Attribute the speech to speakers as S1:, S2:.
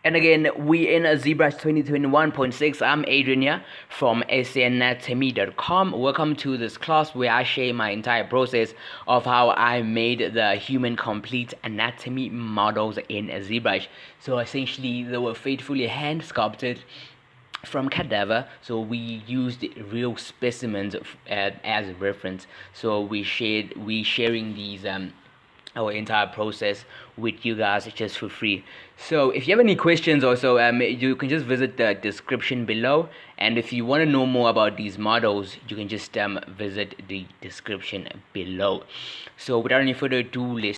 S1: And again, we in a ZBrush 2021.6. I'm Adrian here from sanatomy.com. Welcome to this class where I share my entire process of how I made the human complete anatomy models in ZBrush. So essentially, they were faithfully hand sculpted from cadaver, so we used real specimens as a reference. So we sharing these our entire process with you guys just for free. So if you have any questions also, you can just visit the description below, and if you want to know more about these models, you can just visit the description below. So without any further ado, let's